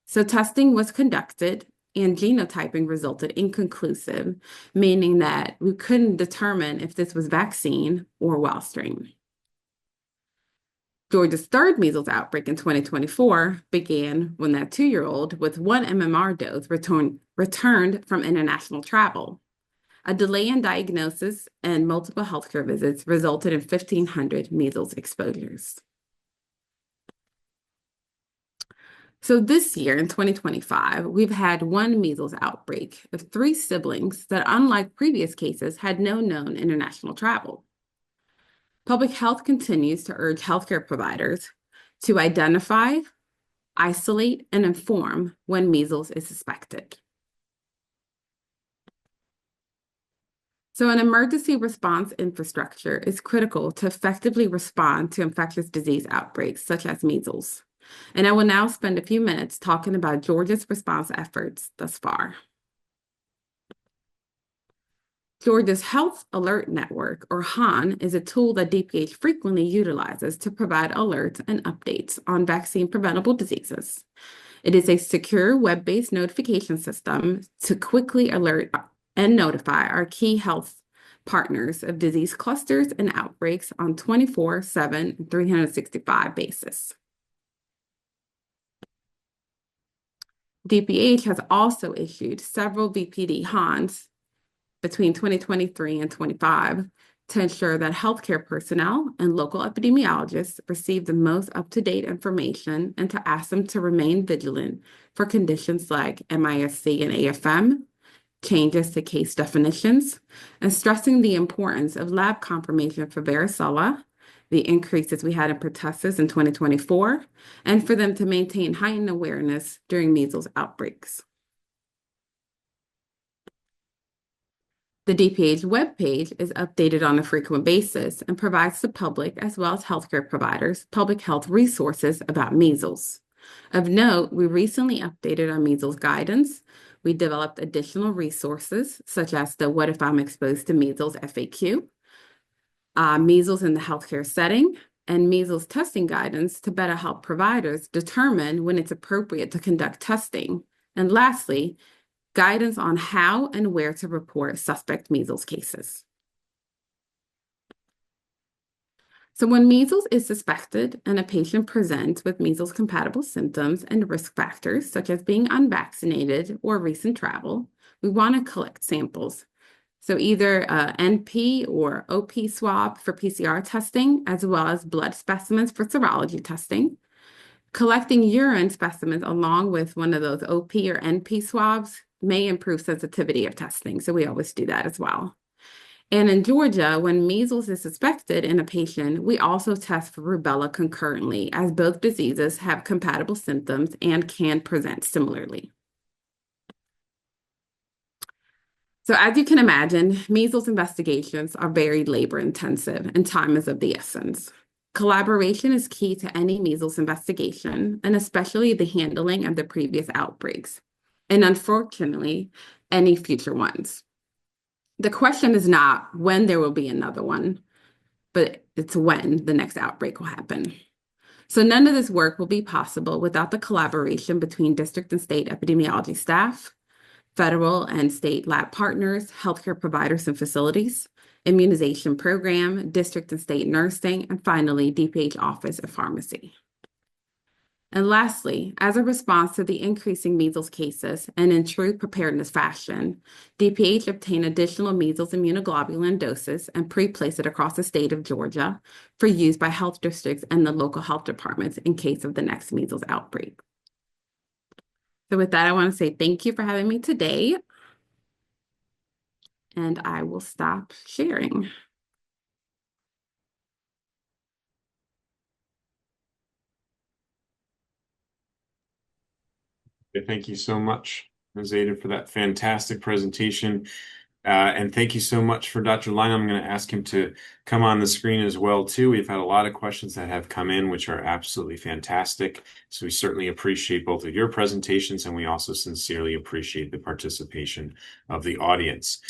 So testing was conducted and genotyping resulted inconclusive, meaning that we couldn't determine if this was vaccine or wild strain. Georgia's third measles outbreak in 2024 began when that 2-year-old with 1 MMR dose returned from international travel. A delay in diagnosis and multiple healthcare visits resulted in 1,500 measles exposures. So this year, in 2025, we've had 1 measles outbreak of 3 siblings that, unlike previous cases, had no known international travel. Public health continues to urge healthcare providers to identify, isolate, and inform when measles is suspected. So an emergency response infrastructure is critical to effectively respond to infectious disease outbreaks such as measles. And I will now spend a few minutes talking about Georgia's response efforts thus far. Georgia's Health Alert Network, or HAN, is a tool that DPH frequently utilizes to provide alerts and updates on vaccine-preventable diseases. It is a secure web-based notification system to quickly alert and notify our key health partners of disease clusters and outbreaks on 24/7, 365 basis. DPH has also issued several VPD HANs between 2023 and 25 to ensure that healthcare personnel and local epidemiologists receive the most up-to-date information and to ask them to remain vigilant for conditions like MISC and AFM, changes to case definitions, and stressing the importance of lab confirmation for varicella, the increases we had in pertussis in 2024, and for them to maintain heightened awareness during measles outbreaks. The DPH webpage is updated on a frequent basis and provides the public, as well as healthcare providers, public health resources about measles. Of note, we recently updated our measles guidance. We developed additional resources, such as the What If I'm Exposed to Measles FAQ, measles in the healthcare setting, and measles testing guidance to better help providers determine when it's appropriate to conduct testing. And lastly, guidance on how and where to report suspect measles cases. So when measles is suspected and a patient presents with measles-compatible symptoms and risk factors, such as being unvaccinated or recent travel, we want to collect samples. So either NP or OP swab for PCR testing, as well as blood specimens for serology testing. Collecting urine specimens along with one of those OP or NP swabs may improve sensitivity of testing, so we always do that as well. And in Georgia, when measles is suspected in a patient, we also test for rubella concurrently, as both diseases have compatible symptoms and can present similarly. So as you can imagine, measles investigations are very labor intensive and time is of the essence. Collaboration is key to any measles investigation, and especially the handling of the previous outbreaks. and unfortunately, any future ones. The question is not when there will be another one, but it's when the next outbreak will happen. So none of this work will be possible without the collaboration between district and state epidemiology staff, federal and state lab partners, healthcare providers and facilities, immunization program, district and state nursing, and finally, DPH office and pharmacy. And lastly, as a response to the increasing measles cases and in true preparedness fashion, DPH obtained additional measles immunoglobulin doses and pre-placed it across the state of Georgia for use by health districts and the local health departments in case of the next measles outbreak. So with that, I want to say thank you for having me today, and I will stop sharing. Thank you so much, Ms. Ada, for that fantastic presentation. And thank you so much for Dr. Linam. I'm going to ask him to come on the screen as well, too. We've had a lot of questions that have come in, which are absolutely fantastic. So we certainly appreciate both of your presentations, and we also sincerely appreciate the participation of the audience.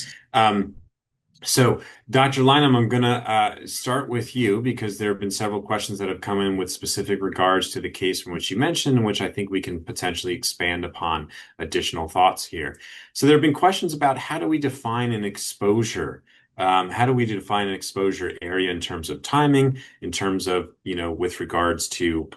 So, Dr. Linam, I'm going to start with you because there have been several questions that have come in with specific regards to the case from which you mentioned, and which I think we can potentially expand upon additional thoughts here. So there have been questions about how do we define an exposure? How do we define an exposure area in terms of timing, in terms of, with regards to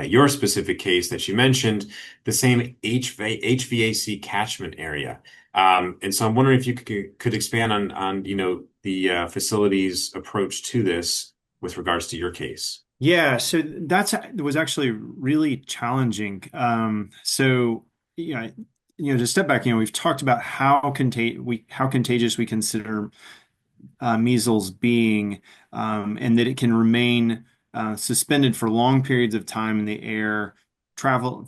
your specific case that you mentioned, the same HVAC catchment area. And so I'm wondering if you could expand on the facility's approach to this with regards to your case. Yeah, so that was actually really challenging. So to step back, we've talked about how contagious we consider measles being, and that it can remain suspended for long periods of time in the air, travel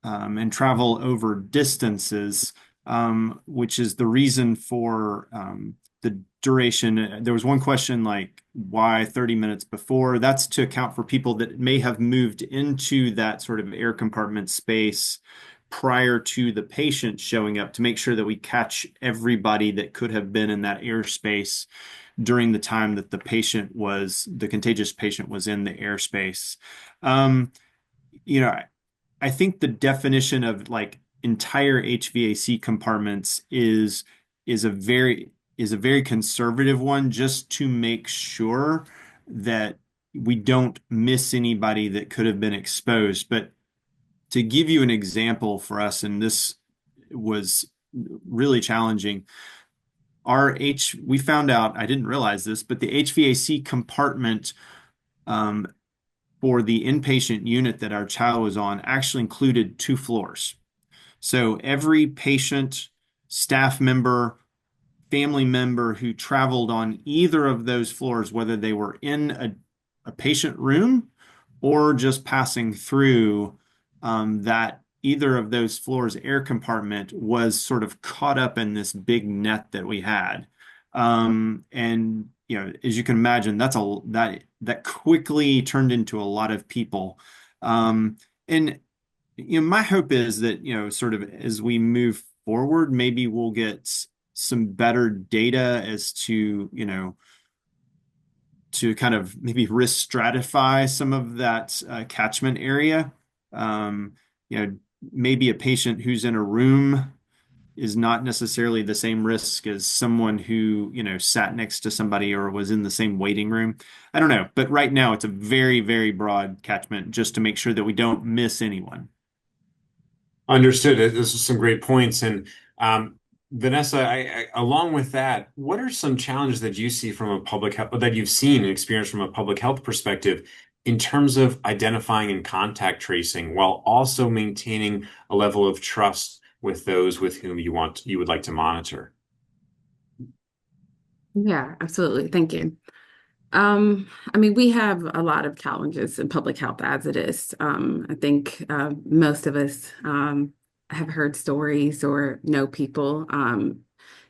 over distances, which is the reason for the duration. There was one question like, why 30 minutes before? That's to account for people that may have moved into that sort of air compartment space prior to the patient showing up, to make sure that we catch everybody that could have been in that airspace during the time that the contagious patient was in the airspace. I think the definition of like entire HVAC compartments is a very conservative one, just to make sure that we don't miss anybody that could have been exposed. But to give you an example for us, and this was really challenging, we found out, I didn't realize this, but the HVAC compartment for the inpatient unit that our child was on actually included 2 floors. So every patient, staff member, family member who traveled on either of those floors, whether they were in a patient room or just passing through that either of those floors air compartment, was sort of caught up in this big net that we had. And as you can imagine, that quickly turned into a lot of people. And my hope is that sort of as we move forward, maybe we'll get some better data as to to kind of maybe risk stratify some of that catchment area. Maybe a patient who's in a room is not necessarily the same risk as someone who, sat next to somebody or was in the same waiting room. I don't know. But right now it's a very, very broad catchment, just to make sure that we don't miss anyone. Understood. This is some great points. And Vanessa, along with that, what are some challenges that you see from a public health, that you've seen and experienced from a public health perspective in terms of identifying and contact tracing, while also maintaining a level of trust with those with whom you would like to monitor? Yeah, absolutely. Thank you. We have a lot of challenges in public health as it is. I think most of us have heard stories or know people.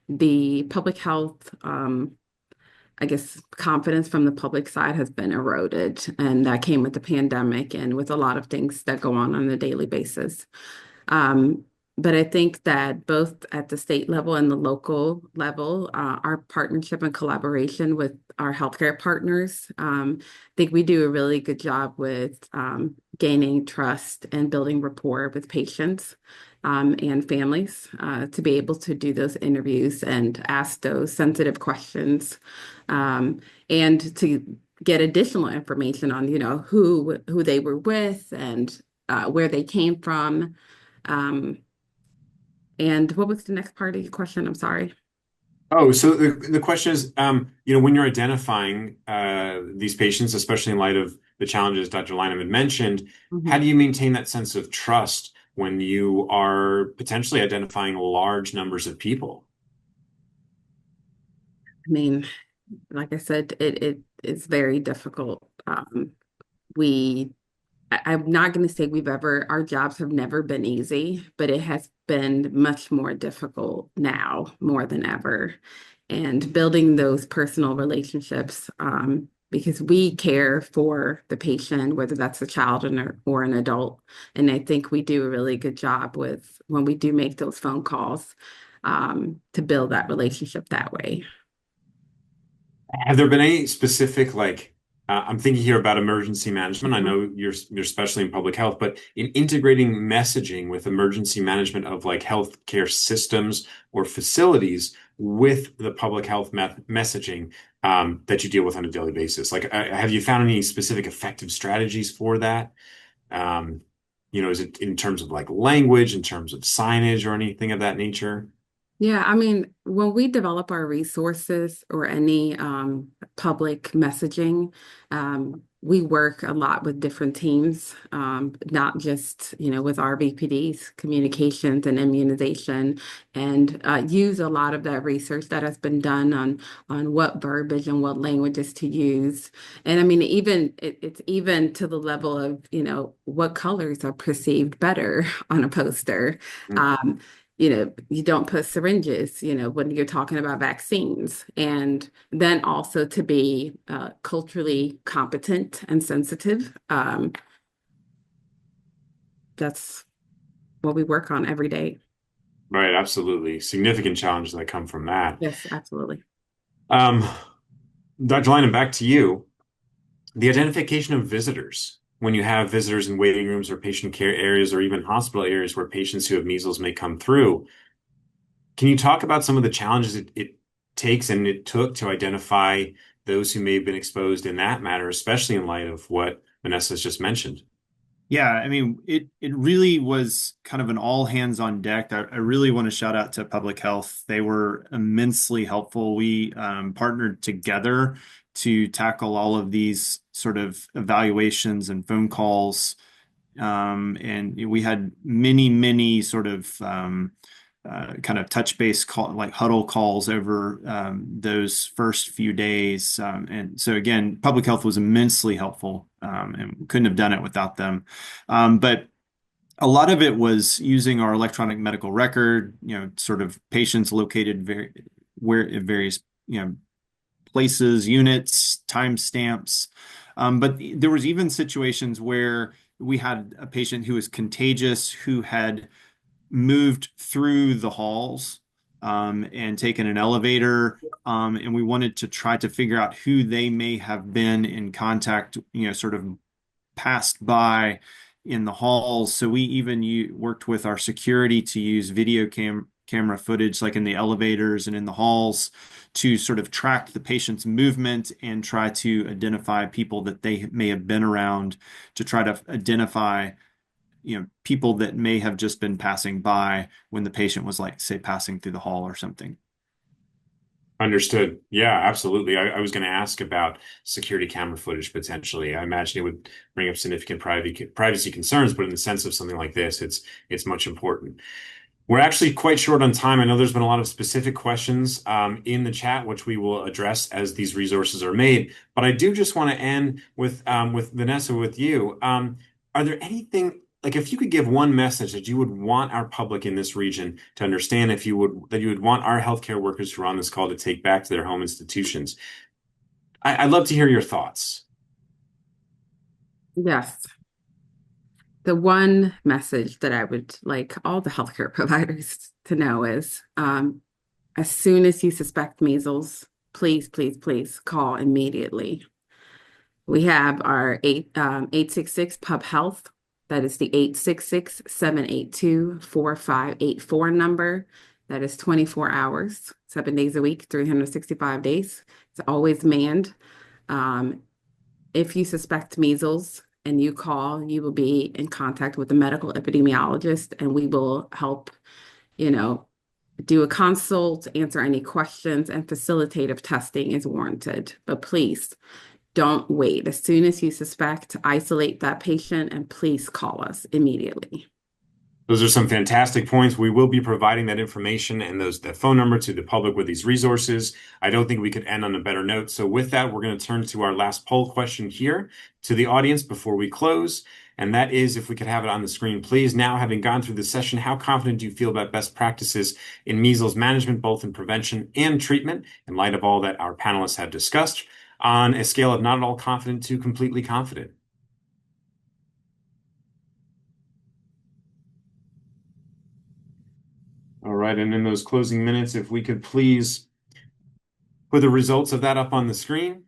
The public health, confidence from the public side has been eroded, and that came with the pandemic and with a lot of things that go on a daily basis. But I think that both at the state level and the local level, our partnership and collaboration with our healthcare partners, I think we do a really good job with gaining trust and building rapport with patients and families to be able to do those interviews and ask those sensitive questions, and to get additional information on, who they were with and where they came from. Um, and what was the next part of your question? I'm sorry. Oh, so the question is, when you're identifying these patients, especially in light of the challenges Dr. Linam had mentioned, how Mhm. do you maintain that sense of trust when you are potentially identifying large numbers of people? I mean, like I said, it is very difficult. We I'm not going to say our jobs have never been easy, but it has been much more difficult now more than ever. And building those personal relationships, because we care for the patient, whether that's a child or an adult. And I think we do a really good job with when we do make those phone calls, to build that relationship that way. Have there been any specific I'm thinking here about emergency management. I Mhm. know you're especially in public health, but in integrating messaging with emergency management of like healthcare systems or facilities with the public health messaging that you deal with on a daily basis. Like, have you found any specific effective strategies for that? Um, is it in terms of like language, in terms of signage, or anything of that nature? Yeah, I mean, when we develop our resources or any public messaging, we work a lot with different teams, not just, with our BPDs, communications and immunization, and use a lot of that research that has been done on what verbiage and what languages to use. And I mean, it's even to the level of, what colors are perceived better on a poster. Um, you don't put syringes, when you're talking about vaccines. And then also to be culturally competent and sensitive. That's what we work on every day. Right, absolutely. Significant challenges that come from that. Yes, absolutely. Um, Dr. Lynham, back to you. The identification of visitors. When you have visitors in waiting rooms or patient care areas or even hospital areas where patients who have measles may come through, can you talk about some of the challenges it takes and it took to identify those who may have been exposed in that matter, especially in light of what Vanessa has just mentioned? Yeah, I mean, it really was kind of an all hands on deck. I really want to shout out to public health. They were immensely helpful. We partnered together to tackle all of these sort of evaluations and phone calls. And we had many sort of kind of touch base call, like huddle calls over those first few days. And so again, public health was immensely helpful, and we couldn't have done it without them. But a lot of it was using our electronic medical record, sort of patients located where at various, places, units, timestamps. But there was even situations where we had a patient who was contagious, who had moved through the halls, and taken an elevator. And we wanted to try to figure out who they may have been in contact, sort of passed by in the halls. So we even worked with our security to use video camera footage, like in the elevators and in the halls, to sort of track the patient's movement and try to identify people that they may have been around, to try to identify people that may have just been passing by when the patient was, like, say, passing through the hall or something. Understood. Yeah, absolutely. I was going to ask about security camera footage potentially. I imagine it would bring up significant privacy concerns, but in the sense of something like this, it's much important. We're actually quite short on time. I know there's been a lot of specific questions in the chat, which we will address as these resources are made. But I do just want to end with Vanessa, with you. Are there anything, like, if you could give one message that you would want our public in this region to understand, that you would want our healthcare workers who are on this call to take back to their home institutions? I'd love to hear your thoughts. Yes. the one message that I would like all the healthcare providers to know is as soon as you suspect measles, please, please, please call immediately. We have our 866 Pub Health. That is the 866-782-4584 number. That is 24 hours, 7 days a week, 365 days. It's always manned. If you suspect measles and you call, you will be in contact with a medical epidemiologist, and we will help, do a consult, answer any questions, and facilitative testing is warranted. But please don't wait. As soon as you suspect, isolate that patient and please call us immediately. Those are some fantastic points. We will be providing that information and that phone number to the public with these resources. I don't think we could end on a better note. So with that, we're going to turn to our last poll question here to the audience before we close. And that is, if we could have it on the screen, please. Now, having gone through this session, how confident do you feel about best practices in measles management, both in prevention and treatment, in light of all that our panelists have discussed, on a scale of not at all confident to completely confident? All right, and in those closing minutes, if we could please put the results of that up on the screen.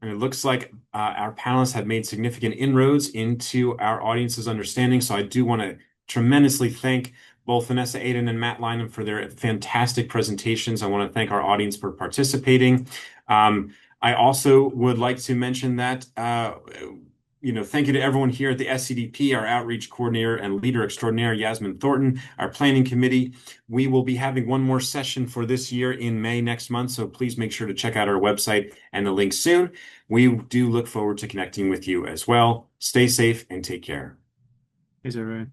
And it looks like our panelists have made significant inroads into our audience's understanding. So I do want to tremendously thank both Vanessa Aiden and Matt Linam for their fantastic presentations. I want to thank our audience for participating. I also would like to mention that thank you to everyone here at the SCDP, our outreach coordinator and leader extraordinaire, Yasmin Thornton, our planning committee. We will be having one more session for this year in May next month, so please make sure to check out our website and the link soon. We do look forward to connecting with you as well. Stay safe and take care. Thanks, everyone.